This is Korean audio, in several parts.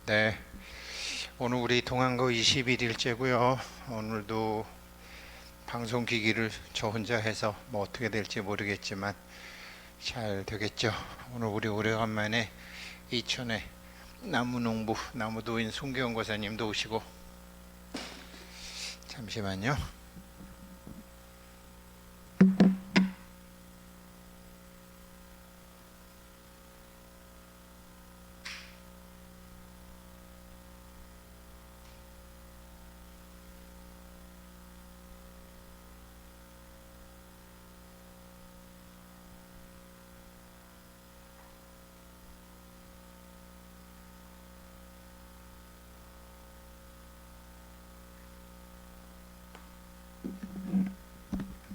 네. 오늘 우리 동안거 21일째고요. 오늘도 방송 기기를 저 혼자 해서 뭐 어떻게 될지 모르겠지만 잘 되겠죠. 오늘 우리 오래간만에 이천에 나무농부, 나무도인 송기영 권사님도 오시고. 잠시만요.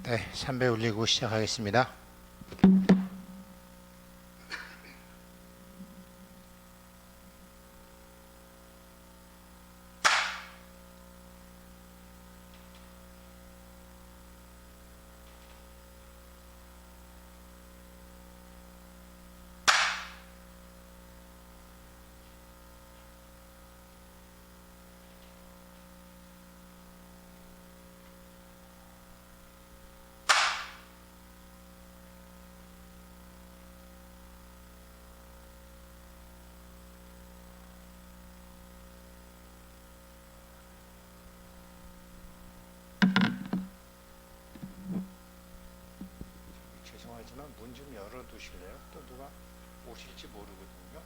네, 3배 올리고 시작하겠습니다. 죄송하지만 문 좀 열어두실래요? 또 누가 오실지 모르거든요.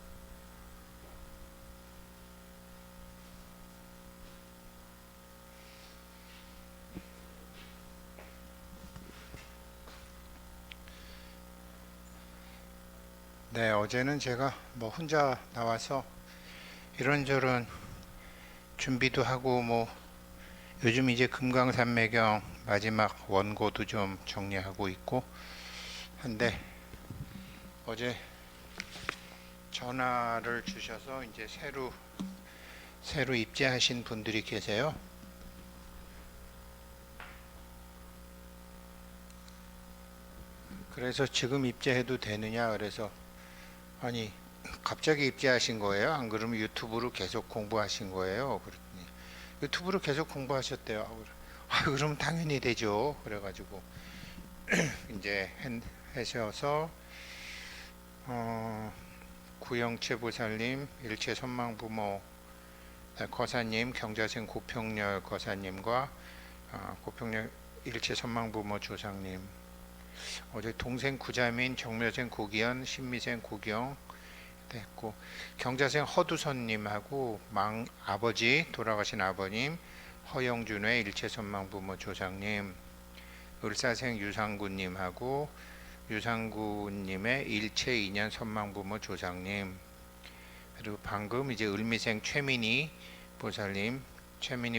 네, 어제는 제가 뭐 혼자 나와서 이런저런 준비도 하고 뭐 요즘 이제 금강산매경 마지막 원고도 좀 정리하고 있고 한데 어제 전화를 주셔서 이제 새로 입재하신 분들이 계세요. 그래서 지금 입재해도 되느냐 그래서 아니 갑자기 입재하신 거예요? 안 그러면 유튜브로 계속 공부하신 거예요? 그랬더니 유튜브로 계속 공부하셨대요. 그럼 당연히 되죠. 그래가지고 이제 하셔서 구영채 보살님, 일체 선망부모 거사님, 경자생 고평렬 거사님과 고평렬 일체 선망부모 조상님, 어제 동생 구자민, 정묘생 고기현, 신미생 고경 됐고, 경자생 허두선님하고 아버지 돌아가신 아버님 허영준의 일체 선망부모 조상님, 을사생 유상구님하고 유상구님의 일체 인연 선망부모 조상님, 그리고 방금 이제 을미생 최민희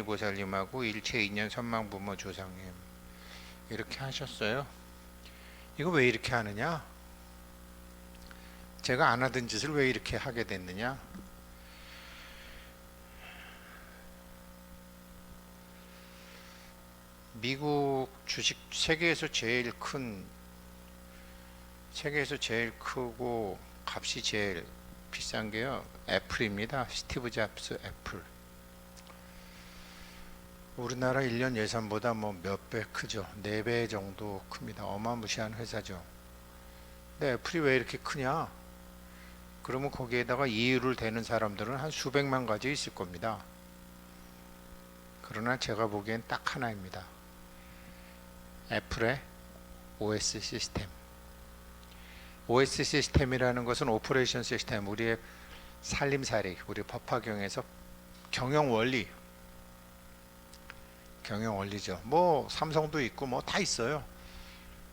보살님하고 일체 인연 선망부모 조상님 이렇게 하셨어요. 이거 왜 이렇게 하느냐? 제가 안 하던 짓을 왜 이렇게 하게 됐느냐? 미국 주식 세계에서 제일 크고 값이 제일 비싼 게요 애플입니다. 스티브 잡스 애플. 우리나라 1년 예산보다 뭐 몇 배 크죠. 4배 정도 큽니다. 어마무시한 회사죠. 근데 애플이 왜 이렇게 크냐? 그러면 거기에다가 이유를 대는 사람들은 한 수백만 가지 있을 겁니다. 그러나 제가 보기엔 딱 하나입니다. 애플의 OS 시스템. OS 시스템이라는 것은 오퍼레이션 시스템, 우리의 살림살이, 우리 법화경에서 경영원리죠. 뭐 삼성도 있고 뭐 다 있어요.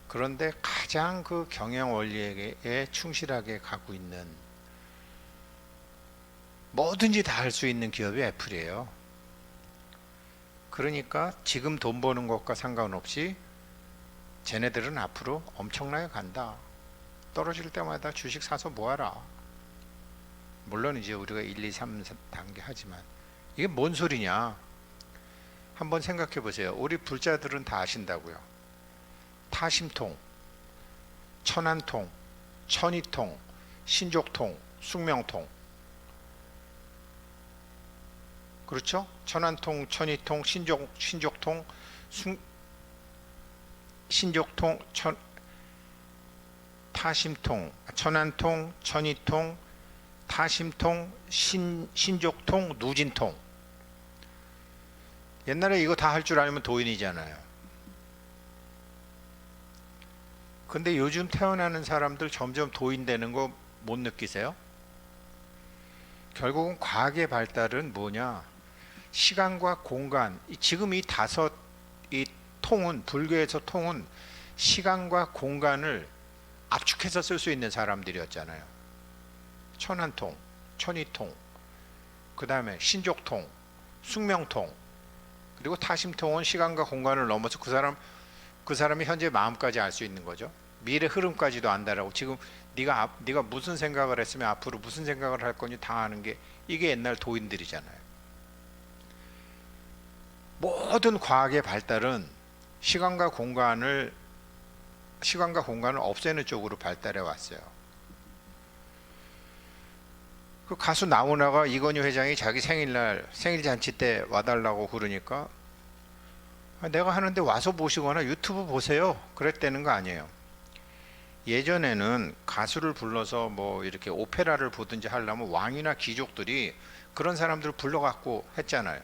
그런데 가장 그 경영원리에 충실하게 가고 있는, 뭐든지 다 할 수 있는 기업이 애플이에요. 그러니까 지금 돈 버는 것과 상관없이 쟤네들은 앞으로 엄청나게 간다. 떨어질 때마다 주식 사서 모아라. 물론 이제 우리가 1, 2, 3단계 하지만 이게 뭔 소리냐? 한번 생각해 보세요. 우리 불자들은 다 아신다고요. 타심통, 천안통, 천이통, 신족통, 숙명통. 그렇죠? 천안통, 천이통, 신족통, 신족통, 타심통, 천안통, 천이통, 타심통, 신족통, 누진통. 옛날에 이거 다 할 줄 알면 도인이잖아요. 근데 요즘 태어나는 사람들 점점 도인 되는 거 못 느끼세요? 결국은 과학의 발달은 뭐냐? 시간과 공간, 지금 이 다섯 이 통은, 불교에서 통은 시간과 공간을 압축해서 쓸 수 있는 사람들이었잖아요. 천안통, 천이통, 그 다음에 신족통, 숙명통, 그리고 타심통은 시간과 공간을 넘어서 그 사람이 현재 마음까지 알 수 있는 거죠. 미래 흐름까지도 안다라고. 지금 네가 무슨 생각을 했으면 앞으로 무슨 생각을 할 거니 다 아는 게 이게 옛날 도인들이잖아요. 모든 과학의 발달은 시간과 공간을 없애는 쪽으로 발달해 왔어요. 그 가수 나훈아가 이건희 회장이 자기 생일 잔치 때 와달라고 그러니까 내가 하는데 와서 보시거나 유튜브 보세요 그랬다는 거 아니에요. 예전에는 가수를 불러서 뭐 이렇게 오페라를 보든지 하려면 왕이나 귀족들이 그런 사람들을 불러갖고 했잖아요.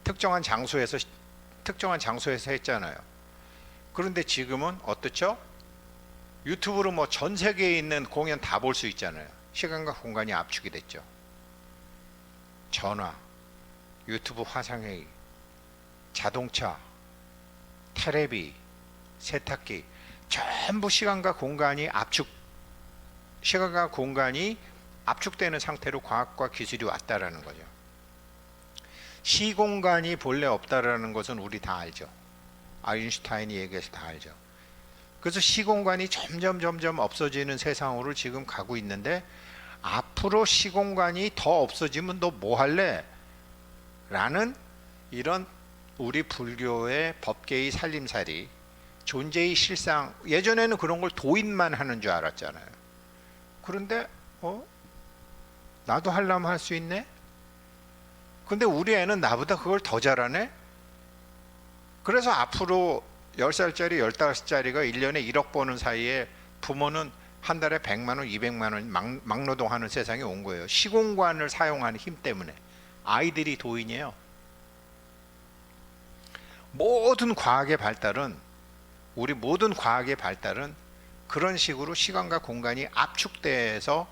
특정한 장소에서 했잖아요. 그런데 지금은 어떻죠? 유튜브로 뭐 전 세계에 있는 공연 다 볼 수 있잖아요. 시간과 공간이 압축이 됐죠. 전화, 유튜브 화상회의, 자동차, 테레비, 세탁기, 전부 시간과 공간이 압축되는 상태로 과학과 기술이 왔다라는 거죠. 시공간이 본래 없다라는 것은 우리 다 알죠. 아인슈타인이 얘기해서 다 알죠. 그래서 시공간이 점점 없어지는 세상으로 지금 가고 있는데, 앞으로 시공간이 더 없어지면 너 뭐 할래? 라는 이런 우리 불교의 법계의 살림살이, 존재의 실상, 예전에는 그런 걸 도인만 하는 줄 알았잖아요. 그런데 나도 하려면 할 수 있네? 근데 우리 애는 나보다 그걸 더 잘하네? 그래서 앞으로 10살짜리 15살짜리가 1년에 1억 버는 사이에 부모는 한 달에 100만 원, 200만 원 막노동하는 세상이 온 거예요. 시공간을 사용하는 힘 때문에. 아이들이 도인이에요. 우리 모든 과학의 발달은 그런 식으로 시간과 공간이 압축돼서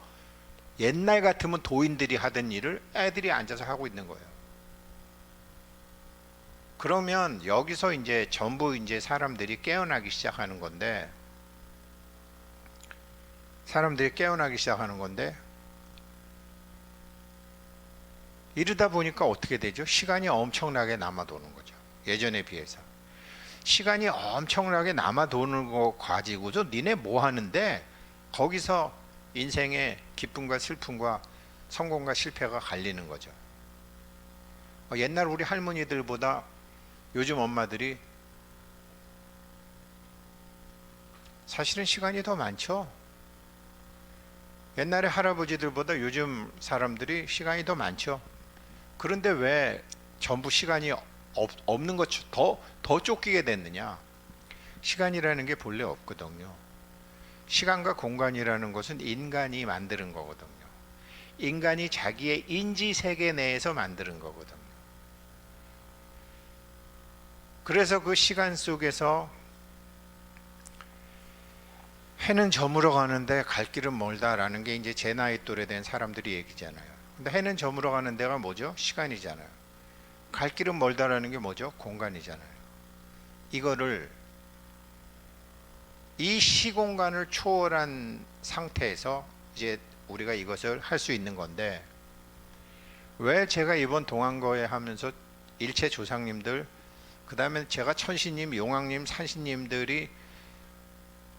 옛날 같으면 도인들이 하던 일을 애들이 앉아서 하고 있는 거예요. 그러면 여기서 이제 전부 이제 사람들이 깨어나기 시작하는 건데, 이러다 보니까 어떻게 되죠? 시간이 엄청나게 남아도는 거죠. 예전에 비해서. 시간이 엄청나게 남아도는 거 가지고서 니네 뭐 하는데, 거기서 인생의 기쁨과 슬픔과 성공과 실패가 갈리는 거죠. 옛날 우리 할머니들보다 요즘 엄마들이 사실은 시간이 더 많죠. 옛날에 할아버지들보다 요즘 사람들이 시간이 더 많죠. 그런데 왜 전부 시간이 없는 것 더 쫓기게 됐느냐? 시간이라는 게 본래 없거든요. 시간과 공간이라는 것은 인간이 만드는 거거든요. 인간이 자기의 인지 세계 내에서 만드는 거거든요. 그래서 그 시간 속에서 해는 저물어 가는데 갈 길은 멀다라는 게 이제 제 나이 또래 된 사람들이 얘기잖아요. 근데 해는 저물어 가는 데가 뭐죠? 시간이잖아요. 갈 길은 멀다라는 게 뭐죠? 공간이잖아요. 이 시공간을 초월한 상태에서 이제 우리가 이것을 할 수 있는 건데, 왜 제가 이번 동안거에 하면서 일체 조상님들, 그 다음에 제가 천신님, 용왕님, 산신님들이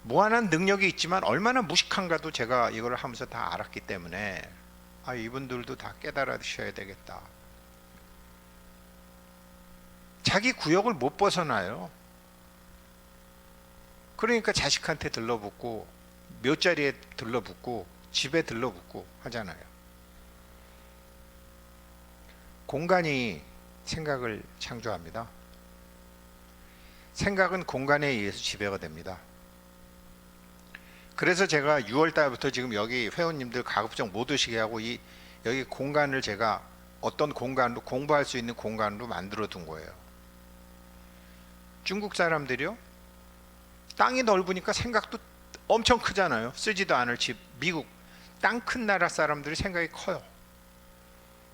무한한 능력이 있지만 얼마나 무식한가도 제가 이걸 하면서 다 알았기 때문에, 이분들도 다 깨달으셔야 되겠다. 자기 구역을 못 벗어나요. 그러니까 자식한테 들러붙고, 묘자리에 들러붙고, 집에 들러붙고 하잖아요. 공간이 생각을 창조합니다. 생각은 공간에 의해서 지배가 됩니다. 그래서 제가 6월 달부터 지금 여기 회원님들 가급적 못 오시게 하고 여기 공간을 제가 어떤 공간으로 공부할 수 있는 공간으로 만들어 둔 거예요. 중국 사람들이요, 땅이 넓으니까 생각도 엄청 크잖아요. 쓰지도 않을 집. 미국 땅 큰 나라 사람들이 생각이 커요.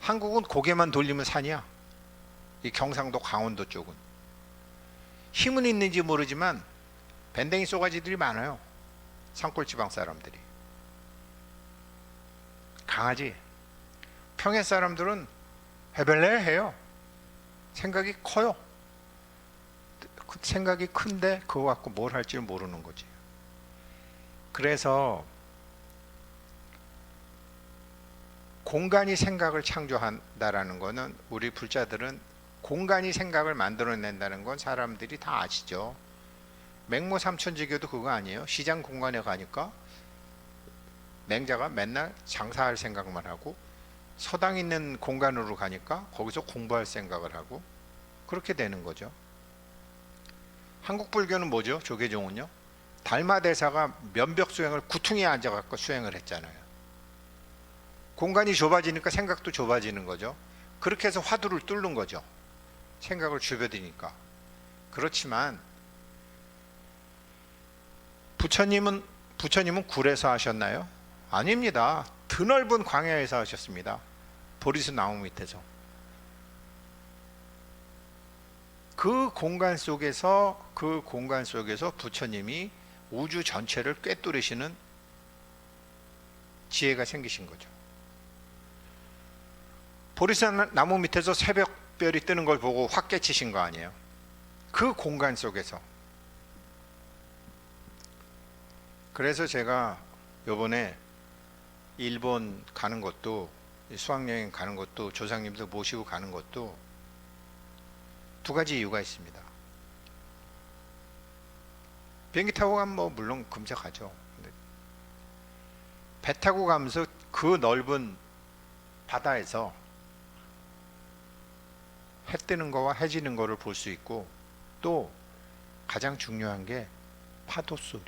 한국은 고개만 돌리면 산이야. 이 경상도 강원도 쪽은 힘은 있는지 모르지만 밴댕이 쏘가지들이 많아요. 산골지방 사람들이 강하지. 평야 사람들은 해벨레해요. 생각이 커요. 생각이 큰데 그거 갖고 뭘 할지 모르는 거지. 그래서 공간이 생각을 창조한다라는 거는, 우리 불자들은 공간이 생각을 만들어낸다는 건 사람들이 다 아시죠. 맹모 삼천지교도 그거 아니에요? 시장 공간에 가니까 맹자가 맨날 장사할 생각만 하고, 서당 있는 공간으로 가니까 거기서 공부할 생각을 하고, 그렇게 되는 거죠. 한국 불교는 뭐죠? 조계종은요, 달마대사가 면벽 수행을 구퉁이에 앉아갖고 수행을 했잖아요. 공간이 좁아지니까 생각도 좁아지는 거죠. 그렇게 해서 화두를 뚫는 거죠. 생각을 줄여드니까. 그렇지만 부처님은 굴에서 하셨나요? 아닙니다. 드넓은 광야에서 하셨습니다. 보리수 나무 밑에서. 그 공간 속에서 부처님이 우주 전체를 꿰뚫으시는 지혜가 생기신 거죠. 보리수 나무 밑에서 새벽별이 뜨는 걸 보고 확 깨치신 거 아니에요? 그 공간 속에서. 그래서 제가 요번에 일본 가는 것도, 수학여행 가는 것도, 조상님들 모시고 가는 것도 두 가지 이유가 있습니다. 비행기 타고 가면 뭐 물론 금방 근데 배 타고 가면서 그 넓은 바다에서 해 뜨는 거와 해 지는 거를 볼 수 있고, 또 가장 중요한 게 파도 소리.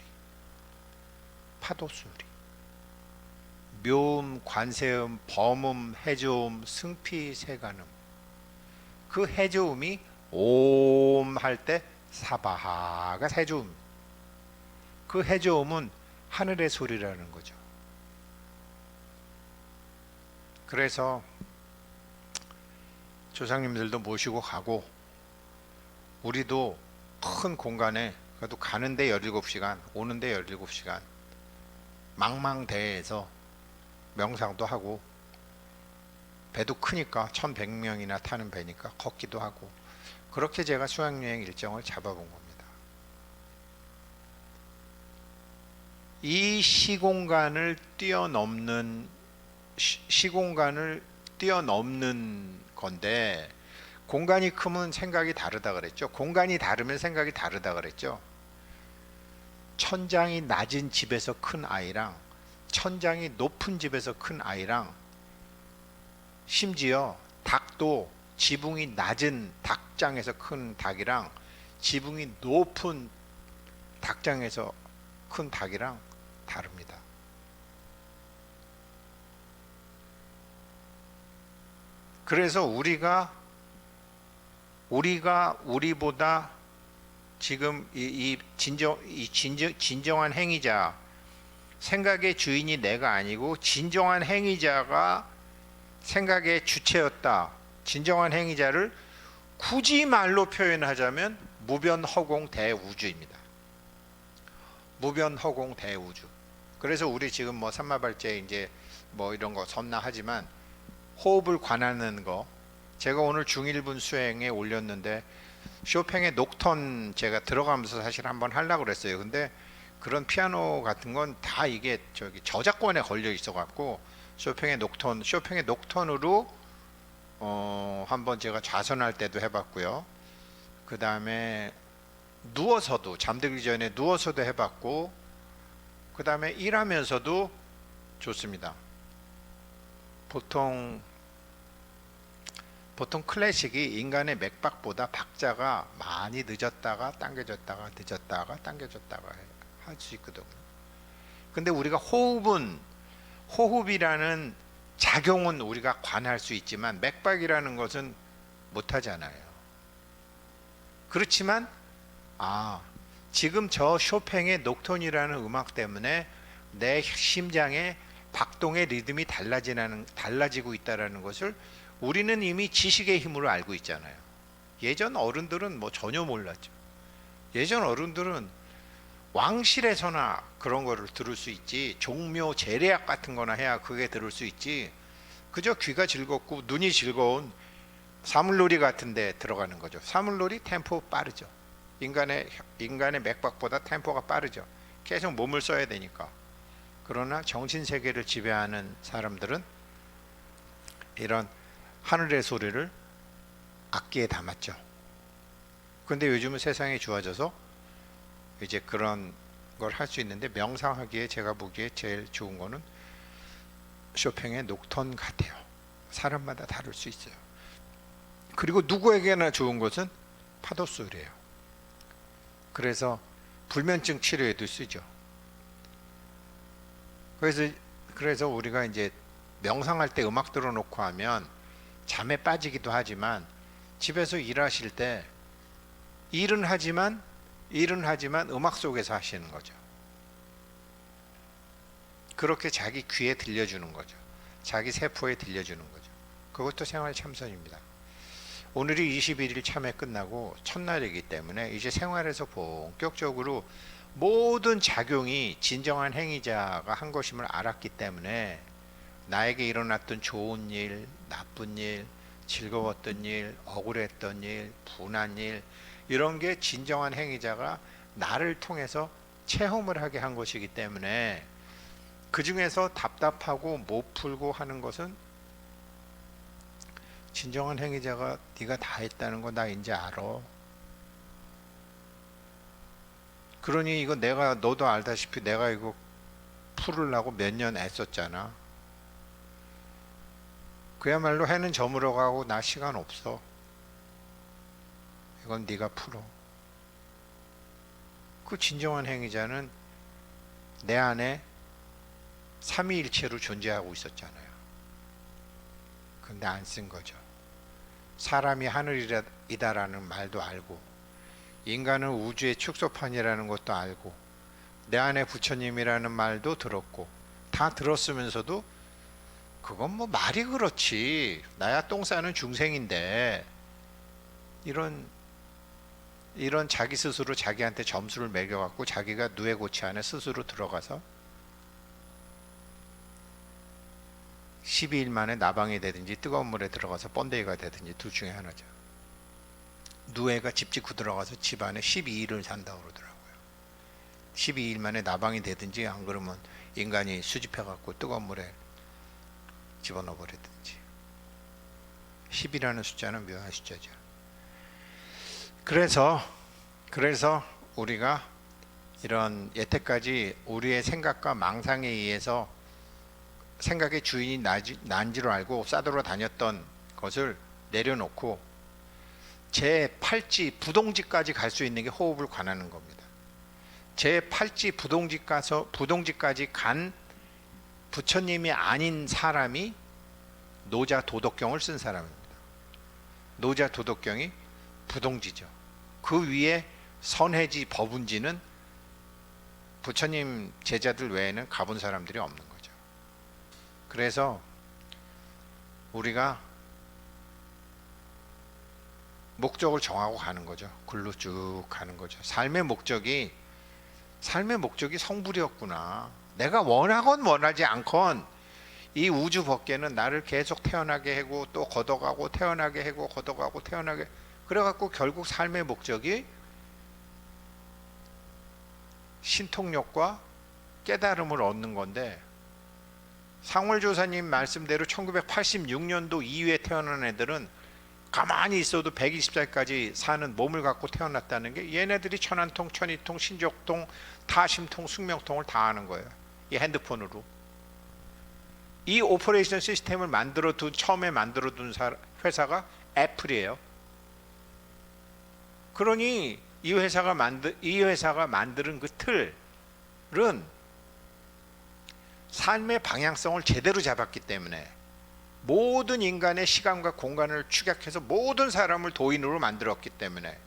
묘음, 관세음, 범음, 해조음, 승피, 세간음. 그 해조음이 옴 할 때 사바하가 해조음. 그 해조음은 하늘의 소리라는 거죠. 그래서 조상님들도 모시고 가고, 우리도 큰 공간에, 그래도 가는데 17시간, 오는데 17시간 망망대해에서 명상도 하고, 배도 크니까 1100명이나 타는 배니까 걷기도 하고, 그렇게 제가 수학여행 일정을 잡아본 겁니다. 이 시공간을 뛰어넘는 건데, 공간이 크면 생각이 다르다 그랬죠. 공간이 다르면 생각이 다르다 그랬죠. 천장이 낮은 집에서 큰 아이랑 천장이 높은 집에서 큰 아이랑, 심지어 닭도 지붕이 낮은 닭장에서 큰 닭이랑 지붕이 높은 닭장에서 큰 닭이랑 다릅니다. 그래서 우리보다 지금 진정한 행위자, 생각의 주인이 내가 아니고 진정한 행위자가 생각의 주체였다. 진정한 행위자를 굳이 말로 표현하자면 무변허공 대우주입니다. 무변허공 대우주. 그래서 우리 지금 뭐 삼마발제 이제 뭐 이런 거 섬나하지만, 호흡을 관하는 거, 제가 오늘 중일분 수행에 올렸는데 쇼팽의 녹턴 제가 들어가면서 사실 한번 하려고 그랬어요. 근데 그런 피아노 같은 건 다 이게 저작권에 걸려 있어 갖고, 쇼팽의 녹턴으로 한번 제가 좌선할 때도 해봤고요. 그 다음에 누워서도, 잠들기 전에 누워서도 해봤고, 그 다음에 일하면서도 좋습니다. 보통 보통 클래식이 인간의 맥박보다 박자가 많이 늦었다가 당겨졌다가 늦었다가 당겨졌다가 할 수 있거든요. 근데 우리가 호흡이라는 작용은 우리가 관할 수 있지만 맥박이라는 것은 못하잖아요. 그렇지만 지금 저 쇼팽의 녹톤이라는 음악 때문에 내 심장의 박동의 리듬이 달라지고 있다는 것을 우리는 이미 지식의 힘으로 알고 있잖아요. 예전 어른들은 뭐 전혀 몰랐죠. 예전 어른들은 왕실에서나 그런 거를 들을 수 있지, 종묘 재래악 같은 거나 해야 그게 들을 수 있지, 그저 귀가 즐겁고 눈이 즐거운 사물놀이 같은 데 들어가는 거죠. 사물놀이 템포 빠르죠. 인간의 맥박보다 템포가 빠르죠. 계속 몸을 써야 되니까. 그러나 정신세계를 지배하는 사람들은 이런 하늘의 소리를 악기에 담았죠. 근데 요즘은 세상이 좋아져서 이제 그런 걸 할 수 있는데, 명상하기에 제가 보기에 제일 좋은 거는 쇼팽의 녹톤 같아요. 사람마다 다를 수 있어요. 그리고 누구에게나 좋은 것은 파도소리예요. 그래서 불면증 치료에도 쓰죠. 그래서 우리가 이제 명상할 때 음악 들어놓고 하면 잠에 빠지기도 하지만, 집에서 일하실 때 일은 하지만 음악 속에서 하시는 거죠. 그렇게 자기 귀에 들려주는 거죠. 자기 세포에 들려주는 거죠. 그것도 생활 참선입니다. 오늘이 21일 참회 끝나고 첫날이기 때문에 이제 생활에서 본격적으로 모든 작용이 진정한 행위자가 한 것임을 알았기 때문에, 나에게 일어났던 좋은 일, 나쁜 일, 즐거웠던 일, 억울했던 일, 분한 일, 이런 게 진정한 행위자가 나를 통해서 체험을 하게 한 것이기 때문에, 그 중에서 답답하고 못 풀고 하는 것은 진정한 행위자가 네가 다 했다는 거 나 이제 알아. 그러니 이거 너도 알다시피 내가 이거 풀으려고 몇 년 애썼잖아. 그야말로 해는 저물어 가고 나 시간 없어. 이건 네가 풀어. 그 진정한 행위자는 내 안에 삼위일체로 존재하고 있었잖아요. 근데 안 쓴 거죠. 사람이 하늘이다라는 말도 알고, 인간은 우주의 축소판이라는 것도 알고, 내 안에 부처님이라는 말도 들었고, 다 들었으면서도 그건 뭐 말이 그렇지, 나야 똥 싸는 중생인데, 이런 자기 스스로 자기한테 점수를 매겨갖고 자기가 누에고치 안에 스스로 들어가서 12일 만에 나방이 되든지 뜨거운 물에 들어가서 번데기가 되든지 둘 중에 하나죠. 누에가 집 짓고 들어가서 집 안에 12일을 산다고 그러더라고요. 12일 만에 나방이 되든지, 안 그러면 인간이 수집해갖고 뜨거운 물에 집어넣어 버리든지. 10이라는 숫자는 묘한 숫자죠. 그래서 우리가 이런 여태까지 우리의 생각과 망상에 의해서 생각의 주인이 난지로 알고 싸돌아 다녔던 것을 내려놓고 제8지 부동지까지 갈 수 있는 게 호흡을 관하는 겁니다. 제8지 부동지까지 간 부처님이 아닌 사람이 노자 도덕경을 쓴 사람입니다. 노자 도덕경이 부동지죠. 그 위에 선해지 법운지는 부처님 제자들 외에는 가본 사람들이 없는 거죠. 그래서 우리가 목적을 정하고 가는 거죠. 글로 쭉 가는 거죠. 삶의 목적이 성불이었구나. 내가 원하건 원하지 않건 이 우주 법계는 나를 계속 태어나게 하고 또 걷어가고 태어나게 하고 걷어가고 태어나게, 그래갖고 결국 삶의 목적이 신통력과 깨달음을 얻는 건데, 상월조사님 말씀대로 1986년도 이후에 태어난 애들은 가만히 있어도 120살까지 사는 몸을 갖고 태어났다는 게, 얘네들이 천안통, 천이통, 신족통, 타심통, 숙명통을 다 아는 거예요. 이 핸드폰으로. 이 오퍼레이션 시스템을 처음에 만들어둔 회사가 애플이에요. 그러니 이 회사가 만드는 그 틀은 삶의 방향성을 제대로 잡았기 때문에 모든 인간의 시간과 공간을 축약해서 모든 사람을 도인으로 만들었기 때문에.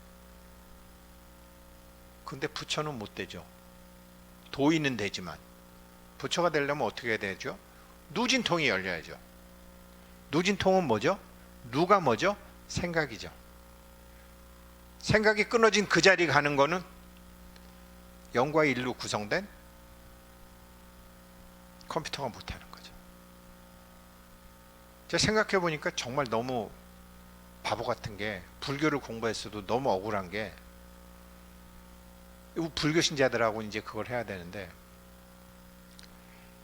근데 부처는 못 되죠. 도인은 되지만 부처가 되려면 어떻게 해야 되죠? 누진통이 열려야죠. 누진통은 뭐죠? 누가 뭐죠? 생각이죠. 생각이 끊어진 그 자리 가는 거는 0과 1로 구성된 컴퓨터가 못하는 거죠. 제가 생각해 보니까 정말 너무 바보 같은 게, 불교를 공부했어도 너무 억울한 게, 불교 신자들하고 이제 그걸 해야 되는데,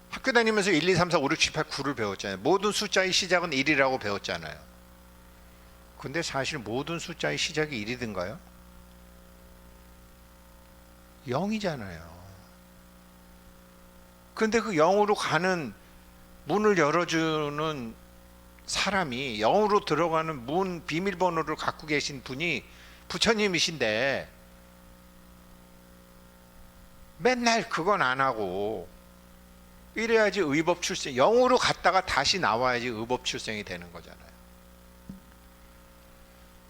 학교 다니면서 1, 2, 3, 4, 5, 6, 7, 8, 9를 배웠잖아요. 모든 숫자의 시작은 1이라고 배웠잖아요. 근데 사실 모든 숫자의 시작이 1이든가요? 0이잖아요. 근데 그 0으로 가는 문을 열어주는 사람이, 0으로 들어가는 문 비밀번호를 갖고 계신 분이 부처님이신데 맨날 그건 안 하고 이래야지 의법출생, 0으로 갔다가 다시 나와야지 의법출생이 되는 거잖아요.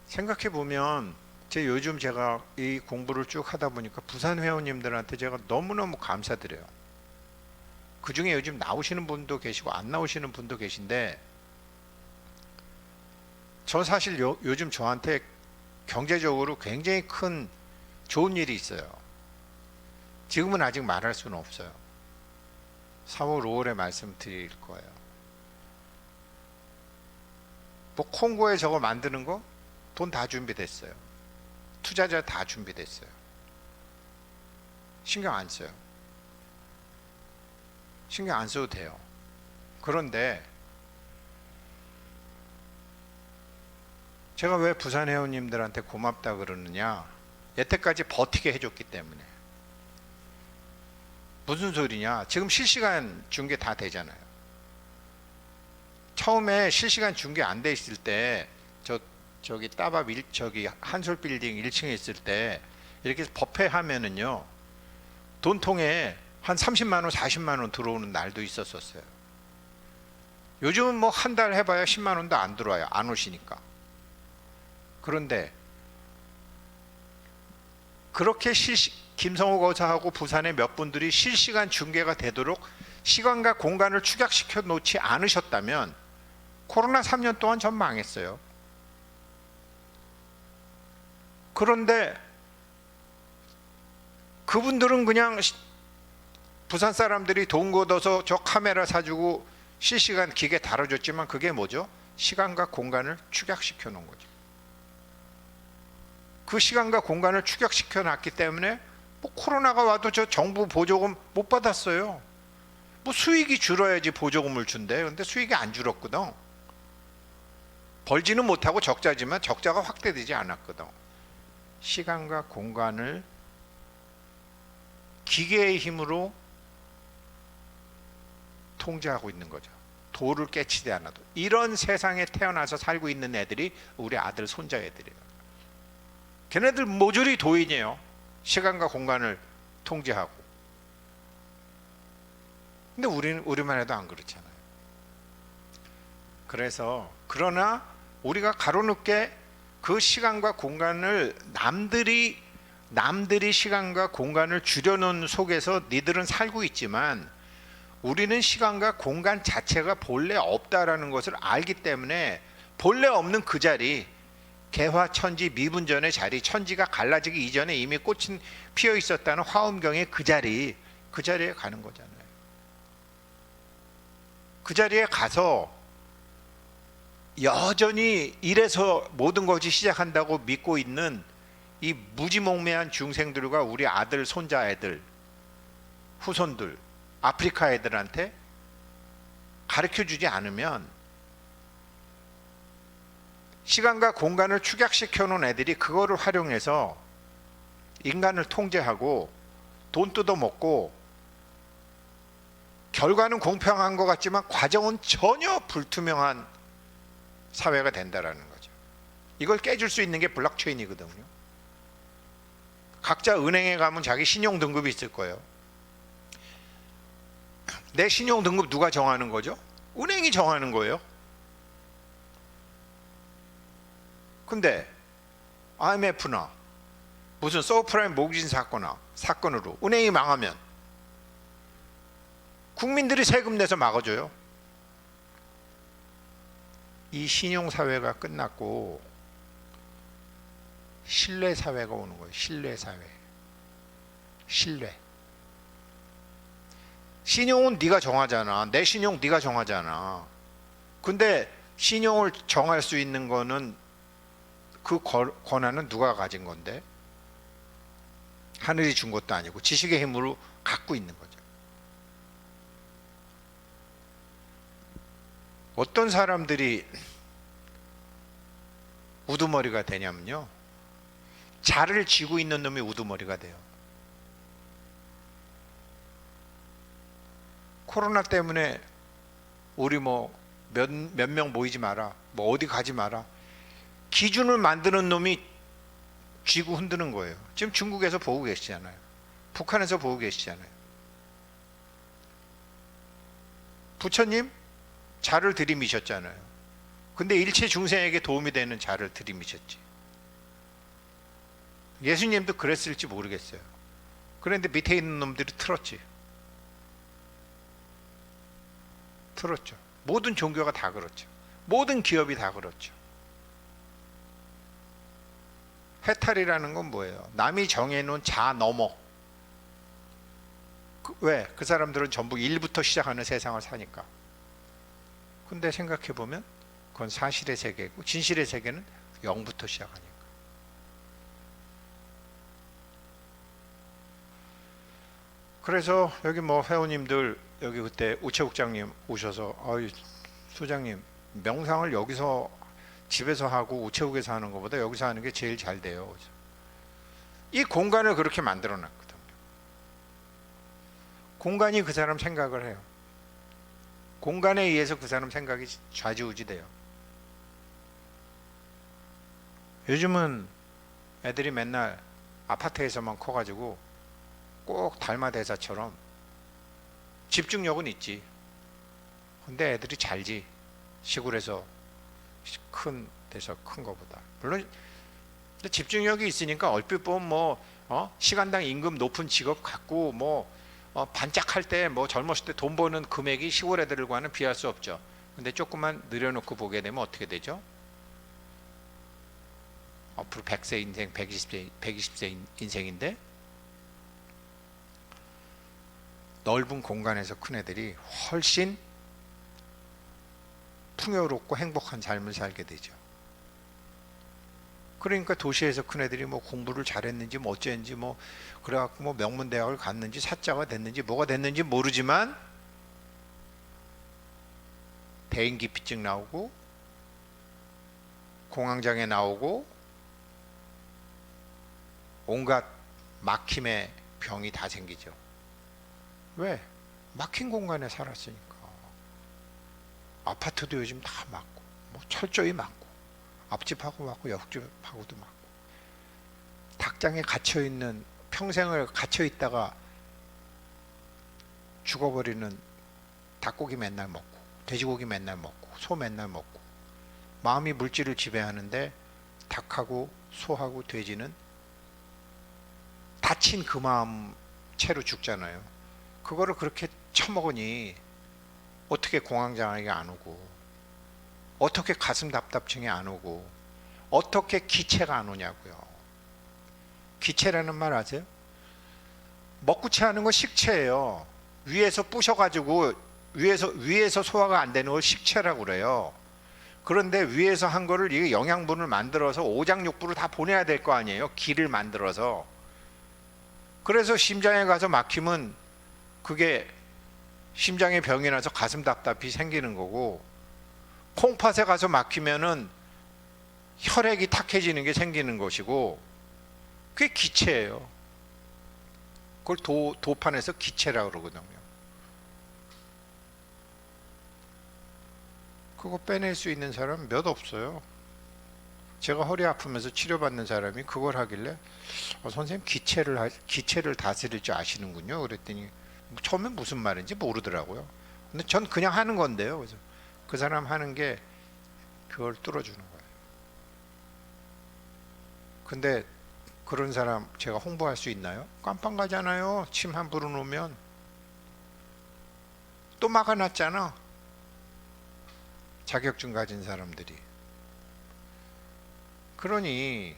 생각해 보면 요즘 제가 이 공부를 쭉 하다 보니까 부산 회원님들한테 제가 너무너무 감사드려요. 그 중에 요즘 나오시는 분도 계시고 안 나오시는 분도 계신데, 저 사실 요즘 저한테 경제적으로 굉장히 큰 좋은 일이 있어요. 지금은 아직 말할 수는 없어요. 4월 5월에 말씀드릴 거예요. 뭐 콩고에 저거 만드는 거 돈 다 준비됐어요. 투자자 다 준비됐어요. 신경 안 써요. 신경 안 써도 돼요. 그런데 제가 왜 부산 회원님들한테 고맙다 그러느냐, 여태까지 버티게 해줬기 때문에. 무슨 소리냐, 지금 실시간 중계 다 되잖아요. 처음에 실시간 중계 안 돼 있을 때 저기 따바 저기 한솔빌딩 1층에 있을 때 이렇게 법회하면은요, 돈통에 한 30만 원 40만 원 들어오는 날도 있었어요. 요즘은 뭐 한 달 해봐야 10만 원도 안 들어와요. 안 오시니까. 그런데 그렇게 김성호 거사하고 부산의 몇 분들이 실시간 중계가 되도록 시간과 공간을 축약시켜 놓지 않으셨다면 코로나 3년 동안 전 망했어요. 그런데 그분들은 그냥 부산 사람들이 돈 걷어서 저 카메라 사주고 실시간 기계 다뤄줬지만 그게 뭐죠? 시간과 공간을 축약시켜 놓은 거죠. 그 시간과 공간을 축약시켜 놨기 때문에 뭐 코로나가 와도 저 정부 보조금 못 받았어요. 뭐 수익이 줄어야지 보조금을 준대. 근데 수익이 안 줄었거든. 벌지는 못하고 적자지만 적자가 확대되지 않았거든. 시간과 공간을 기계의 힘으로 통제하고 있는 거죠. 도를 깨치지 않아도. 이런 세상에 태어나서 살고 있는 애들이 우리 아들 손자 애들이에요. 걔네들 모조리 도인이에요. 시간과 공간을 통제하고. 근데 우리만 해도 안 그렇잖아요. 그러나 우리가 가로늦게 그 시간과 공간을 남들이 시간과 공간을 줄여놓은 속에서 니들은 살고 있지만, 우리는 시간과 공간 자체가 본래 없다라는 것을 알기 때문에 본래 없는 그 자리, 개화천지 미분전의 자리, 천지가 갈라지기 이전에 이미 꽃이 피어 있었다는 화엄경의 그 자리에 가는 거잖아요. 그 자리에 가서 여전히 이래서 모든 것이 시작한다고 믿고 있는 이 무지몽매한 중생들과 우리 아들, 손자 애들, 후손들, 아프리카 애들한테 가르쳐주지 않으면 시간과 공간을 축약시켜 놓은 애들이 그거를 활용해서 인간을 통제하고 돈 뜯어먹고, 결과는 공평한 것 같지만 과정은 전혀 불투명한 사회가 된다라는 거죠. 이걸 깨줄 수 있는 게 블록체인이거든요. 각자 은행에 가면 자기 신용 등급이 있을 거예요. 내 신용 등급 누가 정하는 거죠? 은행이 정하는 거예요. 근데 IMF나 무슨 서브프라임 모기지 사건으로 은행이 망하면 국민들이 세금 내서 막아줘요. 이 신용사회가 끝났고 신뢰사회가 오는 거예요. 신뢰사회. 신뢰. 신용은 네가 정하잖아. 내 신용 네가 정하잖아. 근데 신용을 정할 수 있는 거는 그 권한은 누가 가진 건데? 하늘이 준 것도 아니고 지식의 힘으로 갖고 있는 거죠. 어떤 사람들이 우두머리가 되냐면요, 자를 쥐고 있는 놈이 우두머리가 돼요. 코로나 때문에 우리 뭐 몇 명 모이지 마라, 뭐 어디 가지 마라, 기준을 만드는 놈이 쥐고 흔드는 거예요. 지금 중국에서 보고 계시잖아요. 북한에서 보고 계시잖아요. 부처님 자를 들이미셨잖아요. 근데 일체 중생에게 도움이 되는 자를 들이미셨지. 예수님도 그랬을지 모르겠어요. 그런데 밑에 있는 놈들이 틀었지. 틀었죠. 모든 종교가 다 그렇죠. 모든 기업이 다 그렇죠. 해탈이라는 건 뭐예요? 남이 정해놓은 자 넘어. 왜? 그 사람들은 전부 1부터 시작하는 세상을 사니까. 근데 생각해보면 그건 사실의 세계고, 진실의 세계는 0부터 시작하니까. 그래서 여기 뭐 회원님들, 여기 그때 우체국장님 오셔서 소장님 명상을 여기서 집에서 하고 우체국에서 하는 것보다 여기서 하는 게 제일 잘 돼요. 이 공간을 그렇게 만들어 놨거든요. 공간이 그 사람 생각을 해요. 공간에 의해서 그 사람 생각이 좌지우지돼요. 요즘은 애들이 맨날 아파트에서만 커가지고 꼭 달마대사처럼 집중력은 있지. 근데 애들이 잘지. 시골에서 큰 데서 큰 거보다. 물론 집중력이 있으니까 얼핏 보면 시간당 임금 높은 직업 갖고 반짝할 때 젊었을 때 돈 버는 금액이 시골 애들과는 비할 수 없죠. 근데 조금만 늘여놓고 보게 되면 어떻게 되죠? 앞으로 100세 인생, 120세 인생인데 넓은 공간에서 큰 애들이 훨씬 풍요롭고 행복한 삶을 살게 되죠. 그러니까 도시에서 큰 애들이 공부를 잘했는지 어쨌는지 그래갖고 명문대학을 갔는지 사자가 됐는지 뭐가 됐는지 모르지만 대인기피증 나오고 공황장애 나오고 온갖 막힘의 병이 다 생기죠. 왜? 막힌 공간에 살았으니까. 아파트도 요즘 다 막고 철저히 막고 앞집하고 막고 옆집하고도 막고 닭장에 갇혀있는, 평생을 갇혀있다가 죽어버리는 닭고기 맨날 먹고 돼지고기 맨날 먹고 소 맨날 먹고 마음이 물질을 지배하는데 닭하고 소하고 돼지는 다친 그 마음 채로 죽잖아요. 그거를 그렇게 처먹으니 어떻게 공황장애가 안 오고, 어떻게 가슴 답답증이 안 오고, 어떻게 기체가 안 오냐고요. 기체라는 말 아세요? 먹고 체하는 건 식체예요. 위에서 부셔가지고 위에서 소화가 안 되는 걸 식체라고 그래요. 그런데 위에서 한 거를 이게 영양분을 만들어서 오장육부를 다 보내야 될 거 아니에요. 기를 만들어서. 그래서 심장에 가서 막히면 그게 심장에 병이 나서 가슴 답답이 생기는 거고, 콩팥에 가서 막히면은 혈액이 탁해지는 게 생기는 것이고, 그게 기체예요. 그걸 도판에서 기체라고 그러거든요. 그거 빼낼 수 있는 사람 몇 없어요. 제가 허리 아프면서 치료받는 사람이 그걸 하길래 선생님 기체를 다스릴 줄 아시는군요. 그랬더니 처음엔 무슨 말인지 모르더라고요. 근데 전 그냥 하는 건데요. 그래서 그 사람 하는 게 그걸 뚫어주는 거예요. 근데 그런 사람 제가 홍보할 수 있나요? 깜빵 가잖아요. 침 함부로 놓으면 또 막아놨잖아. 자격증 가진 사람들이. 그러니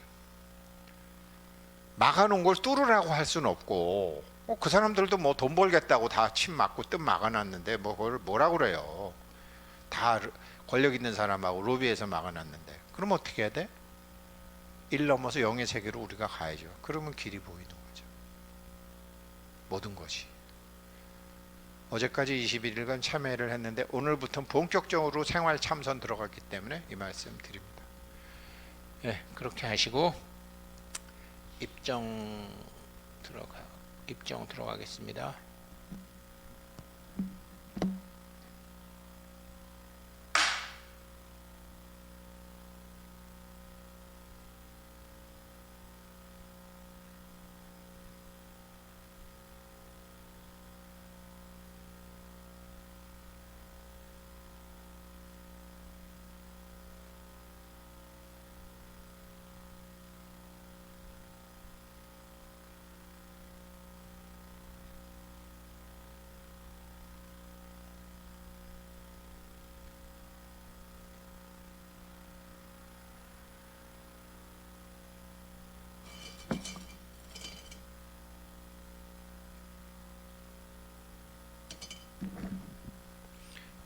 막아놓은 걸 뚫으라고 할 수는 없고 그 사람들도 뭐 돈 벌겠다고 다 침 맞고 뜸 막아놨는데 뭐 그걸 뭐라 그래요. 다 권력 있는 사람하고 로비해서 막아놨는데 그럼 어떻게 해야 돼? 1 넘어서 0의 세계로 우리가 가야죠. 그러면 길이 보이는 거죠. 모든 것이. 어제까지 21일간 참여를 했는데 오늘부터 본격적으로 생활 참선 들어갔기 때문에 이 말씀 드립니다. 예, 그렇게 하시고 입정 들어가겠습니다.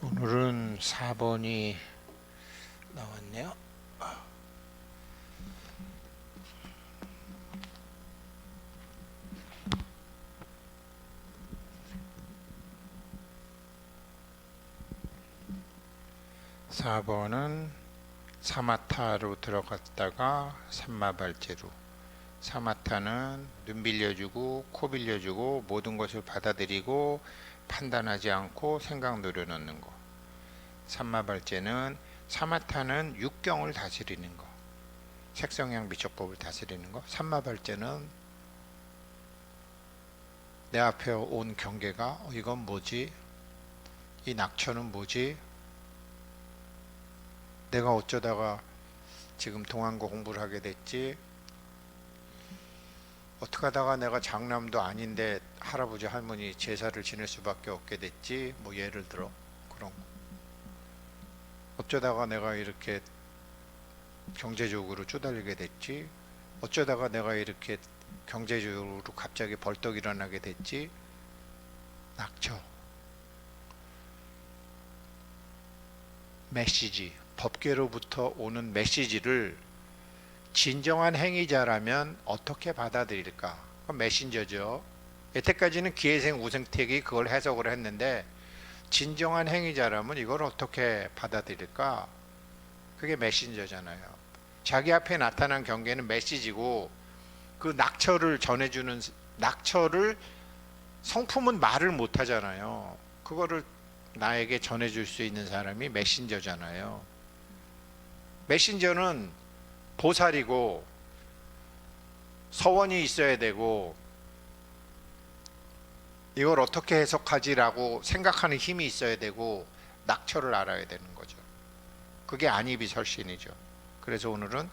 오늘은 4번이 나왔네요. 4번은 사마타로 들어갔다가 삼마발제로. 사마타는 눈 빌려주고 코 빌려주고 모든 것을 받아들이고 판단하지 않고 생각 노려놓는 거. 삼마발제는 사마타는 육경을 다스리는 거. 색성향 미적법을 다스리는 거. 삼마발제는 내 앞에 온 경계가 이건 뭐지? 이 낙처는 뭐지? 내가 어쩌다가 지금 동안고 공부를 하게 됐지? 어떻게 하다가 내가 장남도 아닌데 할아버지 할머니 제사를 지낼 수밖에 없게 됐지? 뭐 예를 들어 그런 거. 어쩌다가 내가 이렇게 경제적으로 쪼달리게 됐지? 어쩌다가 내가 이렇게 경제적으로 갑자기 벌떡 일어나게 됐지? 낙처. 메시지. 법계로부터 오는 메시지를 진정한 행위자라면 어떻게 받아들일까? 메신저죠. 여태까지는 기회생 우생택이 그걸 해석을 했는데 진정한 행위자라면 이걸 어떻게 받아들일까? 그게 메신저잖아요. 자기 앞에 나타난 경계는 메시지고 그 낙처를 전해주는 낙처를 성품은 말을 못하잖아요. 그거를 나에게 전해줄 수 있는 사람이 메신저잖아요. 메신저는 보살이고 서원이 있어야 되고 이걸 어떻게 해석하지라고 생각하는 힘이 있어야 되고 낙처를 알아야 되는 거죠. 그게 안입이 설신이죠. 그래서 오늘은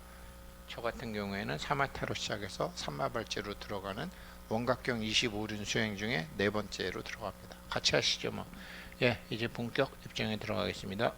저 같은 경우에는 사마타로 시작해서 삼마발제로 들어가는 원각경 25륜 수행 중에 네 번째로 들어갑니다. 같이 하시죠 뭐. 예, 이제 본격 입장에 들어가겠습니다.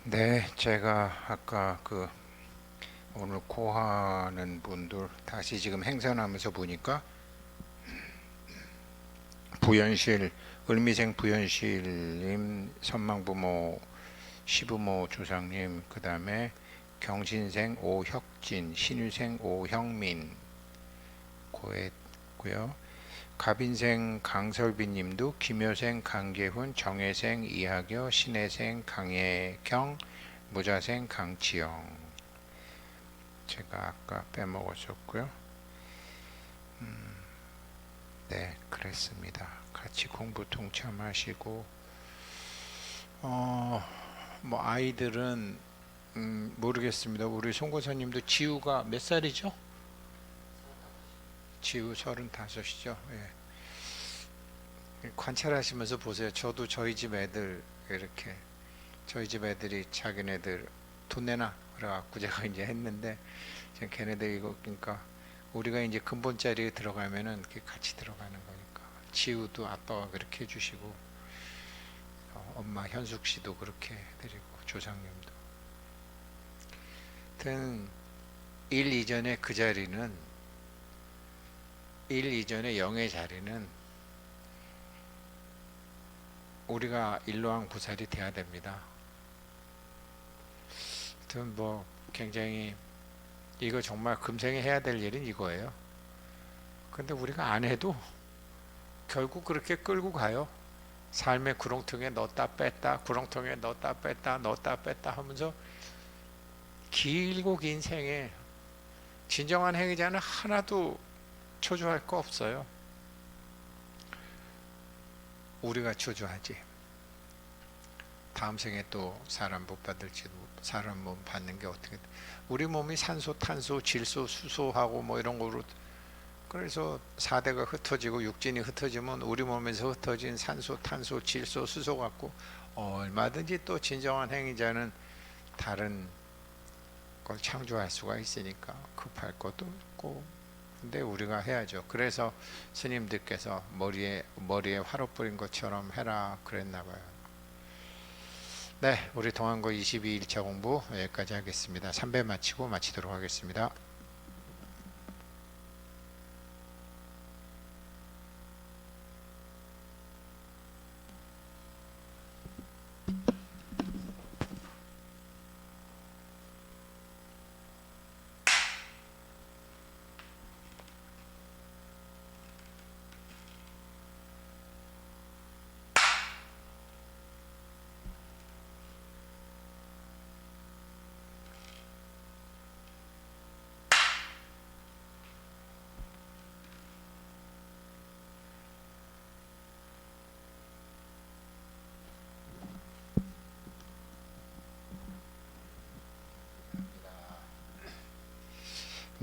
네, 제가 아까 오늘 고하는 분들 다시 지금 행선하면서 보니까 부연실 을미생 부연실님, 선망부모 시부모 조상님, 그 다음에 경신생 오혁진, 신유생 오형민 고했고요. 갑인생 강설빈님도 김효생 강계훈, 정혜생 이하교, 신혜생 강혜경, 무자생 강지영. 제가 아까 빼먹었었고요. 네, 그랬습니다. 같이 공부 동참하시고 뭐 아이들은 모르겠습니다. 우리 송고사님도 지우가 몇 살이죠? 지우 35이죠. 예. 관찰하시면서 보세요. 저도 저희 집 애들 이렇게 저희 집 애들이 자기네들 돈 내놔 그래갖고 제가 이제 했는데 걔네들 이거 그러니까 우리가 이제 근본자리에 들어가면은 이렇게 같이 들어가는 거니까 지우도 아빠가 그렇게 해주시고 엄마 현숙 씨도 그렇게 해드리고 조상님도. 하여튼 일 이전에 그 자리는 일 이전에 영의 자리는 우리가 일로왕 부살이 돼야 됩니다. 하여튼 뭐 굉장히 이거 정말 금생에 해야 될 일은 이거예요. 근데 우리가 안 해도 결국 그렇게 끌고 가요. 삶의 구렁텅이에 넣었다 뺐다 구렁텅이에 넣었다 뺐다 넣었다 뺐다 하면서 길고 긴 생에 진정한 행위자는 하나도 초조할 거 없어요. 우리가 초조하지. 다음 생에 또 사람 못 받을지도 사람 몸 받는 게 어떻게 우리 몸이 산소 탄소 질소 수소하고 뭐 이런 거로 그래서 4대가 흩어지고 육진이 흩어지면 우리 몸에서 흩어진 산소 탄소 질소 수소 갖고 얼마든지 또 진정한 행위자는 다른 걸 창조할 수가 있으니까 급할 것도 없고 근데 우리가 해야죠. 그래서 스님들께서 머리에 화로 뿌린 것처럼 해라 그랬나 봐요. 네, 우리 동안고 22일차 공부 여기까지 하겠습니다. 3배 마치고 마치도록 하겠습니다.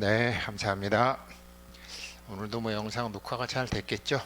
네, 감사합니다. 오늘도 뭐 영상 녹화가 잘 됐겠죠?